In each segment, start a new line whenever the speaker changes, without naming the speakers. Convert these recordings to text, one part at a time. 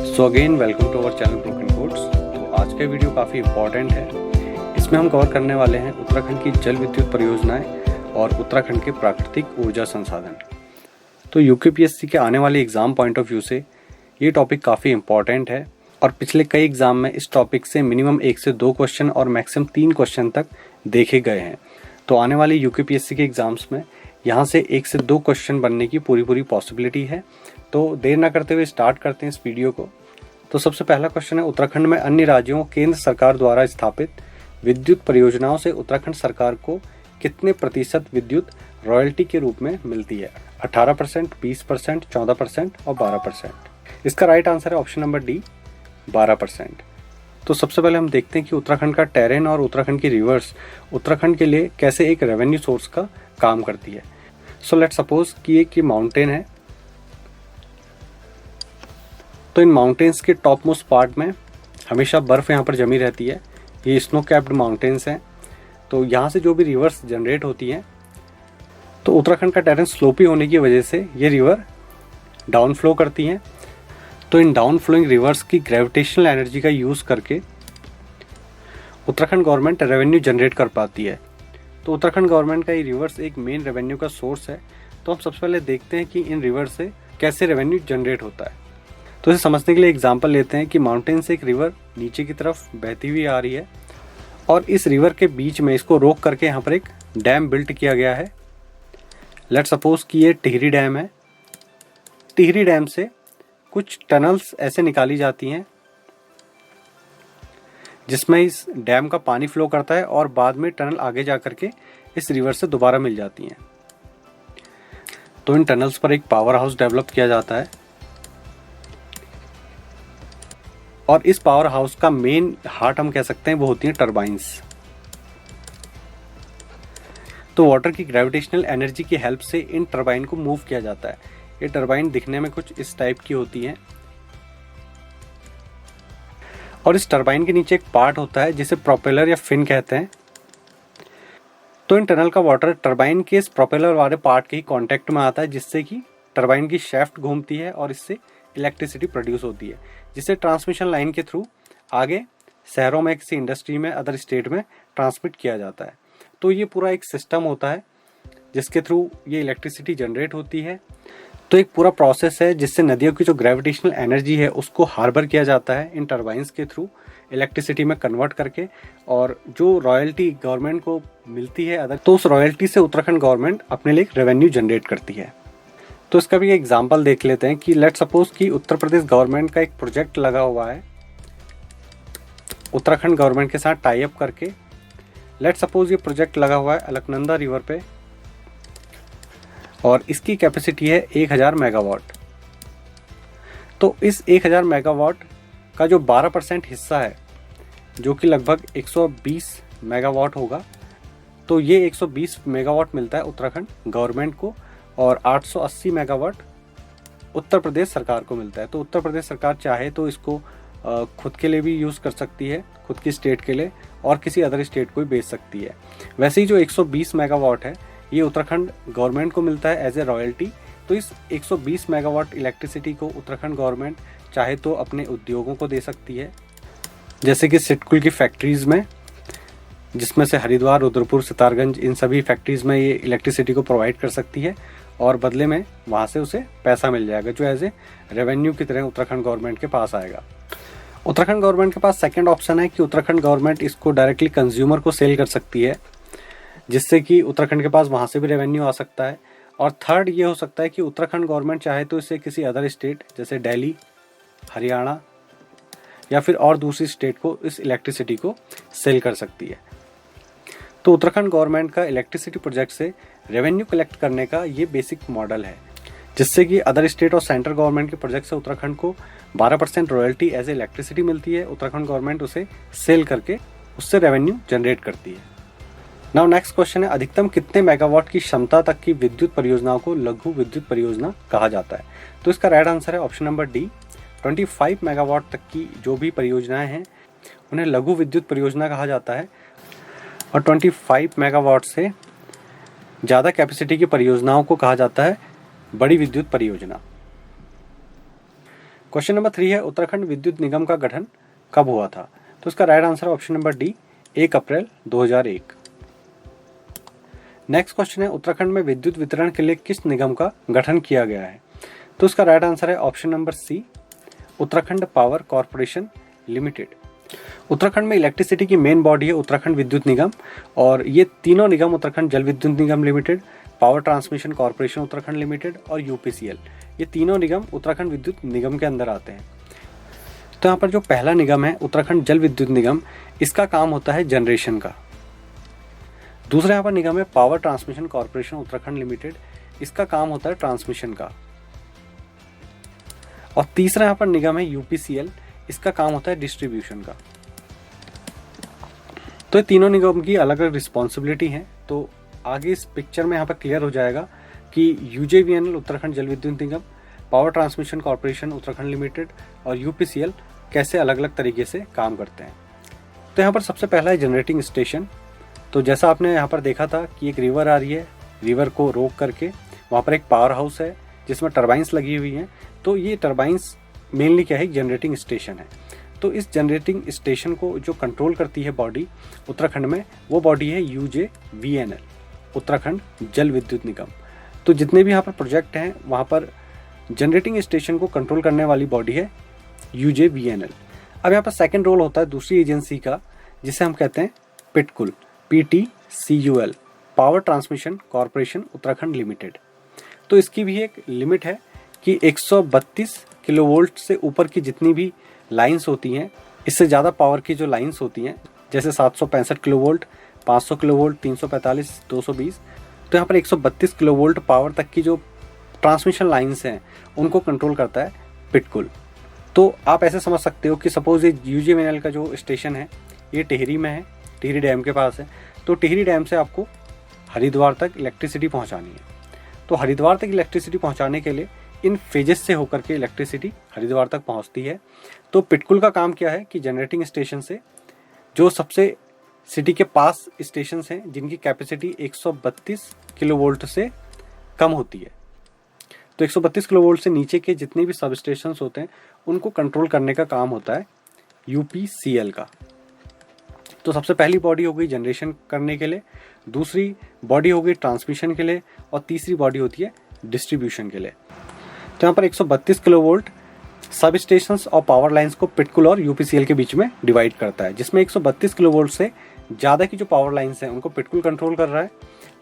So again welcome to our channel broken codes. तो आज का वीडियो काफ़ी इम्पॉर्टेंट है। इसमें हम कवर करने वाले हैं उत्तराखंड की जल विद्युत परियोजनाएं और उत्तराखंड के प्राकृतिक ऊर्जा संसाधन। तो यूकेपीएससी के आने वाले एग्ज़ाम पॉइंट ऑफ व्यू से ये टॉपिक काफ़ी इम्पॉर्टेंट है और पिछले कई एग्ज़ाम में इस टॉपिक से मिनिमम 1 से 2 क्वेश्चन और मैक्सिमम 3 क्वेश्चन तक देखे गए हैं। तो आने वाले यूकेपीएससी के एग्ज़ाम्स में यहाँ से 1 से 2 क्वेश्चन बनने की पूरी पॉसिबिलिटी है। तो देर ना करते हुए स्टार्ट करते हैं इस वीडियो को। तो सबसे पहला क्वेश्चन है, उत्तराखंड में अन्य राज्यों केंद्र सरकार द्वारा स्थापित विद्युत परियोजनाओं से उत्तराखंड सरकार को कितने प्रतिशत विद्युत रॉयल्टी के रूप में मिलती है? 18%, 20%, 14% और 12%। इसका राइट आंसर है ऑप्शन नंबर डी, 12%। तो सबसे पहले हम देखते हैं कि उत्तराखंड का टेरेन और उत्तराखंड की रिवर्स उत्तराखंड के लिए कैसे एक रेवेन्यू सोर्स का काम करती है। सो लेट्स सपोज कि एक माउंटेन है। तो इन माउंटेन्स के टॉप मोस्ट पार्ट में हमेशा बर्फ़ यहाँ पर जमी रहती है। ये स्नो कैप्ड माउंटेन्स हैं। तो यहाँ से जो भी रिवर्स जनरेट होती हैं, तो उत्तराखंड का टेरेन स्लोपी होने की वजह से ये रिवर डाउन फ्लो करती हैं। तो इन डाउन फ्लोइंग रिवर्स की ग्रेविटेशनल एनर्जी का यूज़ करके उत्तराखंड गवर्नमेंट रेवेन्यू जनरेट कर पाती है। तो उत्तराखंड गवर्नमेंट का ये रिवर्स एक मेन रेवेन्यू का सोर्स है। तो हम सबसे पहले देखते हैं कि इन रिवर से कैसे रेवेन्यू जनरेट होता है। तो इसे समझने के लिए एग्जांपल लेते हैं कि माउंटेन से एक रिवर नीचे की तरफ बहती हुई आ रही है और इस रिवर के बीच में इसको रोक करके यहाँ पर एक डैम बिल्ट किया गया है। लेट्स सपोज कि ये टिहरी डैम है। टिहरी डैम से कुछ टनल्स ऐसे निकाली जाती हैं जिसमें इस डैम का पानी फ्लो करता है और बाद में टनल आगे जा करके इस रिवर से दोबारा मिल जाती हैं। तो इन टनल्स पर एक पावर हाउस डेवलप किया जाता है और इस पावर हाउस का मेन हार्ट हम कह सकते हैं वो होती हैं टरबाइंस। तो वाटर की ग्रेविटेशनल एनर्जी की हेल्प से इन टरबाइन को मूव किया जाता है। ये टरबाइन दिखने में कुछ इस टाइप की होती हैं और इस टरबाइन के नीचे एक पार्ट होता है जिसे प्रोपेलर या फिन कहते हैं। तो इन टनल का वाटर टरबाइन के इस प्रोपेलर वाले पार्ट के ही कांटेक्ट में आता है, जिससे कि टरबाइन की शाफ्ट घूमती है और इससे इलेक्ट्रिसिटी प्रोड्यूस होती है, जिसे ट्रांसमिशन लाइन के थ्रू आगे शहरों में, किसी इंडस्ट्री में, अदर स्टेट में ट्रांसमिट किया जाता है। तो ये पूरा एक सिस्टम होता है जिसके थ्रू ये इलेक्ट्रिसिटी जनरेट होती है। तो एक पूरा प्रोसेस है जिससे नदियों की जो ग्रेविटेशनल एनर्जी है उसको हार्बर किया जाता है इन टरबाइंस के थ्रू इलेक्ट्रिसिटी में कन्वर्ट करके, और जो रॉयल्टी गवर्नमेंट को मिलती है अदर, तो उस रॉयल्टी से उत्तराखंड गवर्नमेंट अपने लिए रेवेन्यू जनरेट करती है। तो इसका भी एग्जांपल देख लेते हैं कि लेट्स सपोज कि उत्तर प्रदेश गवर्नमेंट का एक प्रोजेक्ट लगा हुआ है उत्तराखंड गवर्नमेंट के साथ टाई अप करके। लेट्स सपोज ये प्रोजेक्ट लगा हुआ है अलकनंदा रिवर पे और इसकी कैपेसिटी है 1000 मेगावाट। तो इस 1000 मेगावाट का जो 12% हिस्सा है, जो कि लगभग 120 मेगावाट होगा, तो ये 120 मेगावाट मिलता है उत्तराखंड गवर्नमेंट को और 880 मेगावाट उत्तर प्रदेश सरकार को मिलता है। तो उत्तर प्रदेश सरकार चाहे तो इसको खुद के लिए भी यूज़ कर सकती है, खुद की स्टेट के लिए, और किसी अदर स्टेट को भी बेच सकती है। वैसे ही जो 120 मेगावाट है ये उत्तराखंड गवर्नमेंट को मिलता है एज ए रॉयल्टी। तो इस 120 मेगावाट इलेक्ट्रिसिटी को उत्तराखंड गवर्नमेंट चाहे तो अपने उद्योगों को दे सकती है, जैसे कि सिडकुल की फैक्ट्रीज़ में, जिसमें से हरिद्वार, रुद्रपुर, सितारगंज, इन सभी फैक्ट्रीज़ में ये इलेक्ट्रिसिटी को प्रोवाइड कर सकती है और बदले में वहाँ से उसे पैसा मिल जाएगा जो एज ए रेवेन्यू की तरह उत्तराखंड गवर्नमेंट के पास आएगा। उत्तराखंड गवर्नमेंट के पास सेकंड ऑप्शन है कि उत्तराखंड गवर्नमेंट इसको डायरेक्टली कंज्यूमर को सेल कर सकती है, जिससे कि उत्तराखंड के पास वहाँ से भी रेवेन्यू आ सकता है। और थर्ड ये हो सकता है कि उत्तराखंड गवर्नमेंट चाहे तो इसे किसी अदर स्टेट जैसे दिल्ली, हरियाणा या फिर और दूसरी स्टेट को इस इलेक्ट्रिसिटी को सेल कर सकती है। तो उत्तराखंड गवर्नमेंट का इलेक्ट्रिसिटी प्रोजेक्ट से रेवेन्यू कलेक्ट करने का ये बेसिक मॉडल है, जिससे कि अदर स्टेट और सेंट्रल गवर्नमेंट के प्रोजेक्ट से उत्तराखंड को 12% रॉयल्टी एज ए इलेक्ट्रिसिटी मिलती है। उत्तराखंड गवर्नमेंट उसे सेल करके उससे रेवेन्यू जनरेट करती है। नाउ नेक्स्ट क्वेश्चन है, अधिकतम कितने मेगावाट की क्षमता तक की विद्युत परियोजनाओं को लघु विद्युत परियोजना कहा जाता है? तो इसका राइट आंसर है ऑप्शन नंबर डी, 25 मेगावाट तक की जो भी परियोजनाएं हैं उन्हें लघु विद्युत परियोजना कहा जाता है। और 25 मेगावाट से ज़्यादा कैपेसिटी की परियोजनाओं को कहा जाता है बड़ी विद्युत परियोजना। क्वेश्चन नंबर 3 है उत्तराखंड विद्युत निगम का गठन कब हुआ था? तो इसका राइट आंसर है ऑप्शन नंबर डी, 1 अप्रैल 2001। नेक्स्ट क्वेश्चन है उत्तराखंड में विद्युत वितरण के लिए किस निगम का गठन किया गया है? तो इसका राइट आंसर है option number C, Uttarakhand power corporation limited. Uttarakhand में इलेक्ट्रिसिटी की मेन बॉडी है उत्तराखंड विद्युत निगम, और ये तीनों निगम Uttarakhand Jal Vidyut Nigam limited, power transmission corporation Uttarakhand limited और यूपीसीएल, ये तीनों निगम उत्तराखंड विद्युत निगम के अंदर आते हैं। तो यहाँ पर जो पहला निगम है उत्तराखंड जल विद्युत निगम, इसका काम होता है जनरेशन का। दूसरा यहाँ पर निगम है power transmission corporation Uttarakhand limited, इसका काम होता है ट्रांसमिशन का। और तीसरा यहाँ पर निगम है यूपीसीएल, इसका काम होता है डिस्ट्रीब्यूशन का। तो ये तीनों निगम की अलग अलग रिस्पॉन्सिबिलिटी है। तो आगे इस पिक्चर में यहाँ पर क्लियर हो जाएगा कि UJVNL Uttarakhand Jal Vidyut Nigam, power transmission corporation Uttarakhand limited और यूपीसीएल कैसे अलग अलग तरीके से काम करते हैं। तो यहाँ पर सबसे पहला है जनरेटिंग स्टेशन। तो जैसा आपने यहाँ पर देखा था कि एक रिवर आ रही है, रिवर को रोक करके वहाँ पर एक पावर हाउस है जिसमें टरबाइंस लगी हुई हैं। तो ये टरबाइंस मेनली क्या है, जनरेटिंग स्टेशन है। तो इस जनरेटिंग स्टेशन को जो कंट्रोल करती है बॉडी उत्तराखंड में, वो बॉडी है यूजेवीएनएल उत्तराखंड जल विद्युत निगम। तो जितने भी यहाँ पर प्रोजेक्ट हैं वहाँ पर जनरेटिंग स्टेशन को कंट्रोल करने वाली बॉडी है यूजेवीएनएल। अब यहाँ पर सेकंड रोल होता है दूसरी एजेंसी का, जिसे हम कहते हैं PTCUL, PTCUL, power transmission corporation Uttarakhand limited. तो इसकी भी एक लिमिट है कि 132 किलोवोल्ट से ऊपर की जितनी भी लाइंस होती हैं, इससे ज़्यादा पावर की जो लाइंस होती हैं, जैसे 765 किलोवोल्ट, 500 किलोवोल्ट, 345, 220, तो यहाँ पर 132 किलोवोल्ट पावर तक की जो ट्रांसमिशन लाइंस हैं उनको कंट्रोल करता है पिटकुल। तो आप ऐसे समझ सकते हो कि सपोज ये यूजेवीएनएल का जो स्टेशन है ये टिहरी में है, टिहरी डैम के पास है। तो टिहरी डैम से आपको हरिद्वार तक इलेक्ट्रिसिटी पहुंचानी है। तो हरिद्वार तक इलेक्ट्रिसिटी पहुंचाने के लिए इन फेजेस से होकर के इलेक्ट्रिसिटी हरिद्वार तक पहुंचती है। तो पिटकुल का काम क्या है कि जनरेटिंग स्टेशन से जो सबसे सिटी के पास स्टेशन हैं जिनकी कैपेसिटी 132 किलोवोल्ट से कम होती है, तो 132 किलोवोल्ट से नीचे के जितने भी सब स्टेशन होते हैं उनको कंट्रोल करने का काम होता है यूपीसीएल का। तो सबसे पहली बॉडी हो गई जनरेशन करने के लिए, दूसरी बॉडी हो गई ट्रांसमिशन के लिए, और तीसरी बॉडी होती है डिस्ट्रीब्यूशन के लिए। तो यहाँ पर 132 किलोवोल्ट सब स्टेशंस और पावर लाइंस को पिटकुल और यूपीसीएल के बीच में डिवाइड करता है, जिसमें 132 किलोवोल्ट से ज़्यादा की जो पावर लाइंस हैं उनको पिटकुल कंट्रोल कर रहा है,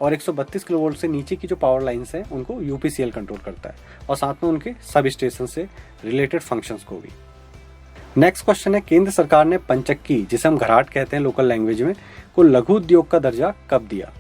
और 132 किलोवोल्ट से नीचे की जो पावर लाइंस हैं उनको यूपीसीएल कंट्रोल करता है, और साथ में उनके सब स्टेशन से रिलेटेड फंक्शंस को भी। नेक्स्ट क्वेश्चन है केंद्र सरकार ने पंचक्की, जिसे हम घराट कहते हैं लोकल लैंग्वेज में, को लघु उद्योग का दर्जा कब दिया?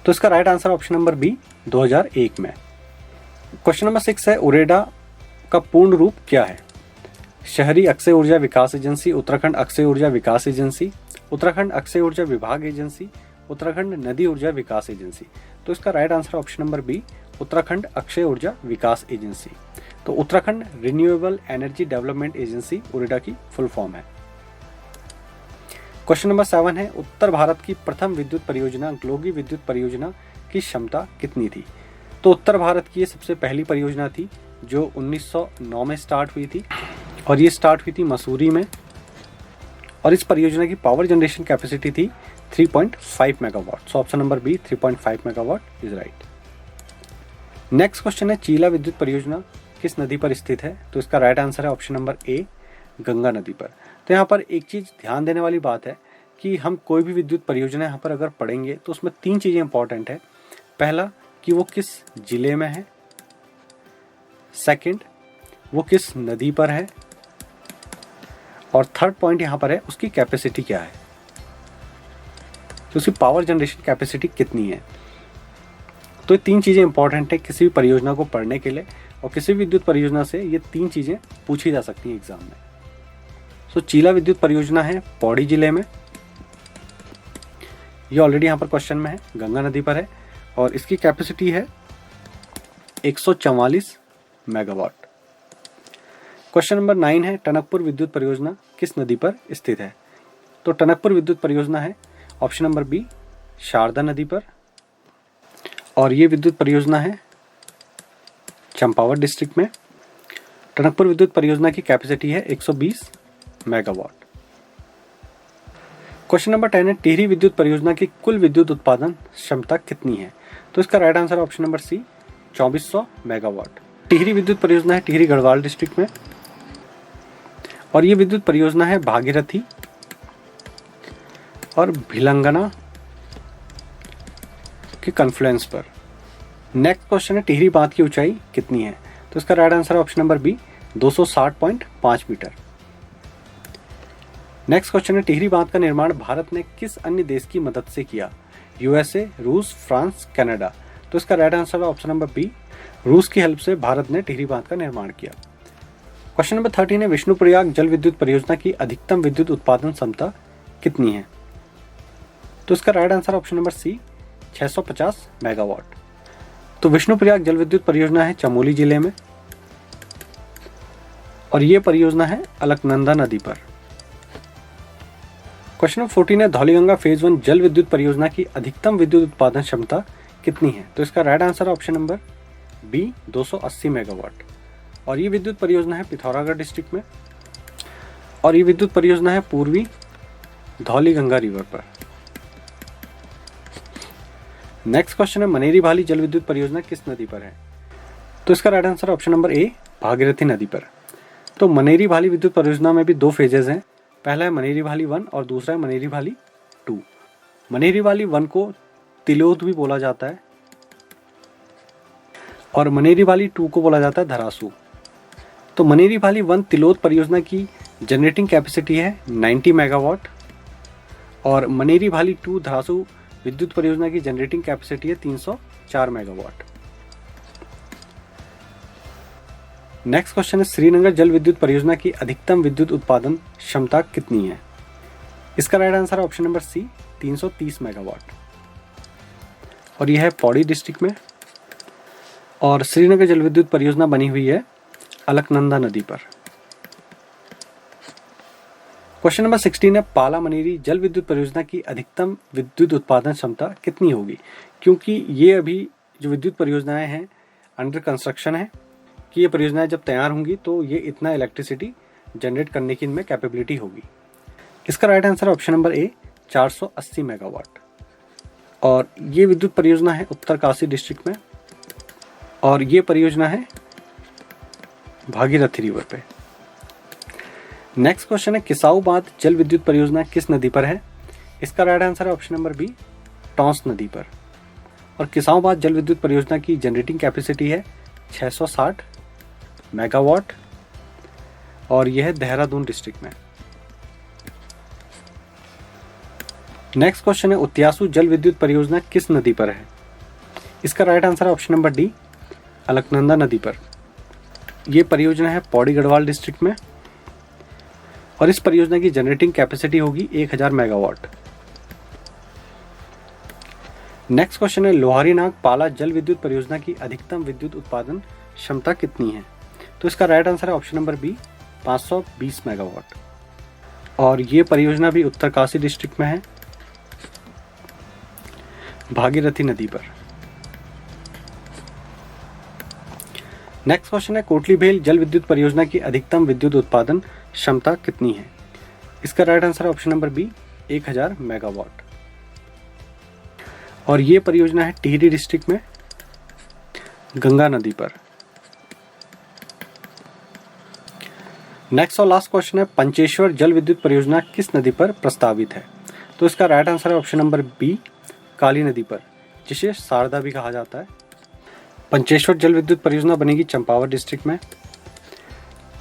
तो इसका right answer option number B, 2001 में। क्वेश्चन नंबर 6 है उरेडा का पूर्ण रूप क्या है? शहरी अक्षय ऊर्जा विकास एजेंसी, उत्तराखंड अक्षय ऊर्जा विकास एजेंसी, उत्तराखंड अक्षय ऊर्जा विभाग एजेंसी, उत्तराखंड नदी ऊर्जा विकास एजेंसी। तो इसका right answer option number B, Uttarakhand अक्षय ऊर्जा विकास एजेंसी। तो Uttarakhand renewable energy development agency UREDA की फुल फॉर्म है। क्वेश्चन नंबर 7 है उत्तर भारत की प्रथम विद्युत परियोजना ग्लोगी विद्युत परियोजना की क्षमता कितनी थी? तो उत्तर भारत की ये सबसे पहली परियोजना थी जो 1909 में स्टार्ट हुई थी, और ये स्टार्ट हुई थी मसूरी में, और इस परियोजना की पावर जनरेशन कैपेसिटी थी 3.5 megawatt. So option number B, 3.5 megawatt is right. Next question है चीला विद्युत परियोजना किस नदी पर स्थित है? तो इसका राइट आंसर है ऑप्शन नंबर ए, गंगा नदी पर। तो यहाँ पर एक चीज ध्यान देने वाली बात है कि हम कोई भी विद्युत परियोजना यहाँ पर अगर पढ़ेंगे तो उसमें 3 चीजें इंपॉर्टेंट है। पहला कि वो किस जिले में है, सेकंड वो किस नदी पर है, और थर्ड पॉइंट यहाँ पर है उसकी कैपेसिटी क्या है, तो उसकी पावर जनरेशन कैपेसिटी कितनी है। तो ये 3 चीजें इंपॉर्टेंट है किसी भी परियोजना को पढ़ने के लिए, और किसी भी विद्युत परियोजना से ये 3 चीजें पूछी जा सकती हैं एग्जाम में। तो चीला विद्युत परियोजना है पौड़ी जिले में, ये ऑलरेडी यहाँ पर क्वेश्चन में है, गंगा नदी पर है, और इसकी कैपेसिटी है 144 मेगावाट। क्वेश्चन नंबर 9 है टनकपुर विद्युत परियोजना किस नदी पर स्थित है? तो टनकपुर विद्युत परियोजना है ऑप्शन नंबर बी, शारदा नदी पर, और ये विद्युत परियोजना है चंपावत डिस्ट्रिक्ट में। टनकपुर विद्युत परियोजना की कैपेसिटी है 120 मेगावाट। क्वेश्चन नंबर 10 है टिहरी विद्युत परियोजना की कुल विद्युत उत्पादन क्षमता कितनी है? तो इसका right answer option number C 2400 megawatt. Tehri विद्युत परियोजना है टिहरी गढ़वाल डिस्ट्रिक्ट में और ये विद्युत परियोजना है भागीरथी और भिलंगना के कॉन्फ्लुएंस पर। नेक्स्ट क्वेश्चन है टिहरी बांध की ऊंचाई कितनी है? तो इसका right answer option number B 260.5 metre. Next question है टिहरी बांध का निर्माण भारत ने किस अन्य देश की मदद से किया? यूएसए, रूस, फ्रांस, कनाडा। तो इसका राइट आंसर है ऑप्शन नंबर बी रूस की हेल्प से भारत ने टिहरी बांध का निर्माण किया। क्वेश्चन नंबर 13 है विष्णुप्रयाग जल विद्युत परियोजना की अधिकतम विद्युत उत्पादन क्षमता कितनी है? तो इसका right answer option number C 650 megawatt. तो विष्णुप्रयाग जल विद्युत परियोजना है चमोली जिले में और ये परियोजना है अलकनंदा नदी पर। क्वेश्चन नंबर 14 है धौलीगंगा फेज 1 जल विद्युत परियोजना की अधिकतम विद्युत उत्पादन क्षमता कितनी है? तो इसका right answer option number B 280 megawatt और ये विद्युत परियोजना है पिथौरागढ़ डिस्ट्रिक्ट में और ये विद्युत परियोजना है पूर्वी धौलीगंगा रिवर पर। नेक्स्ट क्वेश्चन है मनेरी भाली जल विद्युत परियोजना किस नदी पर है? तो इसका right answer option number A Bhagirathi नदी पर। तो मनेरी भाली विद्युत परियोजना में भी दो फेजेस हैं, पहला है मनेरी भाली 1 और दूसरा है मनेरी भाली 2। मनेरी भाली 1 को तिलोद भी बोला जाता है और मनेरी भाली 2 को बोला जाता है धरासू। तो मनेरी भाली 1 तिलोद परियोजना की जनरेटिंग कैपेसिटी है 90 मेगावाट और मनेरी भाली 2 धरासू विद्युत परियोजना की जनरेटिंग कैपेसिटी है 304 मेगावाट। नेक्स्ट क्वेश्चन है श्रीनगर जल विद्युत परियोजना की अधिकतम विद्युत उत्पादन क्षमता कितनी है? इसका right answer option number C 330 megawatt और यह है पौड़ी डिस्ट्रिक्ट में और श्रीनगर जल विद्युत परियोजना बनी हुई है अलकनंदा नदी पर। क्वेश्चन नंबर 16 है पाला मनेरी जल विद्युत परियोजना की अधिकतम विद्युत उत्पादन क्षमता कितनी होगी? क्योंकि ये अभी जो विद्युत परियोजनाएं हैं अंडर कंस्ट्रक्शन है कि ये परियोजनाएं जब तैयार होंगी तो ये इतना इलेक्ट्रिसिटी जनरेट करने की इनमें कैपेबिलिटी होगी। इसका right answer option number A 480 megawatt और ये विद्युत परियोजना है उत्तरकाशी डिस्ट्रिक्ट में और ये परियोजना है भागीरथी रिवर पे। नेक्स्ट क्वेश्चन है किसाऊ बांध जल विद्युत परियोजना किस नदी पर है? इसका राइट आंसर है ऑप्शन नंबर बी टॉन्स नदी पर और किसाऊ बांध जल विद्युत परियोजना की जनरेटिंग कैपेसिटी है 660 मेगावाट और यह है देहरादून डिस्ट्रिक्ट में। नेक्स्ट क्वेश्चन है उत्यासू जल विद्युत परियोजना किस नदी पर है? इसका राइट आंसर है ऑप्शन नंबर डी अलकनंदा नदी पर। यह परियोजना है पौड़ी गढ़वाल डिस्ट्रिक्ट में और इस परियोजना की जनरेटिंग कैपेसिटी होगी 1000 मेगावाट। नेक्स्ट क्वेश्चन है लोहारीनाग पाला जल विद्युत परियोजना की अधिकतम विद्युत उत्पादन क्षमता कितनी है? तो इसका राइट आंसर है ऑप्शन नंबर बी 520 मेगावाट और ये परियोजना भी उत्तरकाशी डिस्ट्रिक्ट में है भागीरथी नदी पर। नेक्स्ट क्वेश्चन है कोटली भेल जल विद्युत परियोजना की अधिकतम विद्युत उत्पादन क्षमता कितनी है? इसका राइट आंसर है ऑप्शन नंबर बी 1000 मेगावाट और ये परियोजना है टिहरी डिस्ट्रिक्ट में गंगा नदी पर। नेक्स्ट और लास्ट क्वेश्चन है पंचेश्वर जल विद्युत परियोजना किस नदी पर प्रस्तावित है? तो इसका राइट आंसर है ऑप्शन नंबर बी काली नदी पर, जिसे शारदा भी कहा जाता है। पंचेश्वर जल विद्युत परियोजना बनेगी चंपावत डिस्ट्रिक्ट में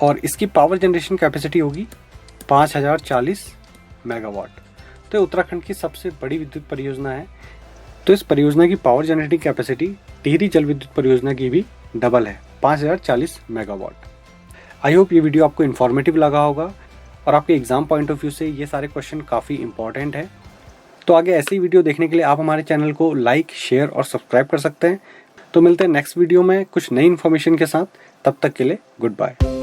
और इसकी पावर जनरेशन कैपेसिटी होगी 5040 मेगावाट। तो उत्तराखंड की सबसे बड़ी विद्युत परियोजना है। तो इस परियोजना की पावर जनरेटिंग कैपेसिटी टिहरी जल विद्युत परियोजना की भी डबल है 5040 मेगावाट। आई होप ये वीडियो आपको इन्फॉर्मेटिव लगा होगा और आपके एग्जाम पॉइंट ऑफ व्यू से ये सारे क्वेश्चन काफ़ी इंपॉर्टेंट है। तो आगे ऐसी वीडियो देखने के लिए आप हमारे चैनल को लाइक, शेयर और सब्सक्राइब कर सकते हैं। तो मिलते हैं नेक्स्ट वीडियो में कुछ नई इन्फॉर्मेशन के साथ। तब तक के लिए गुड बाय।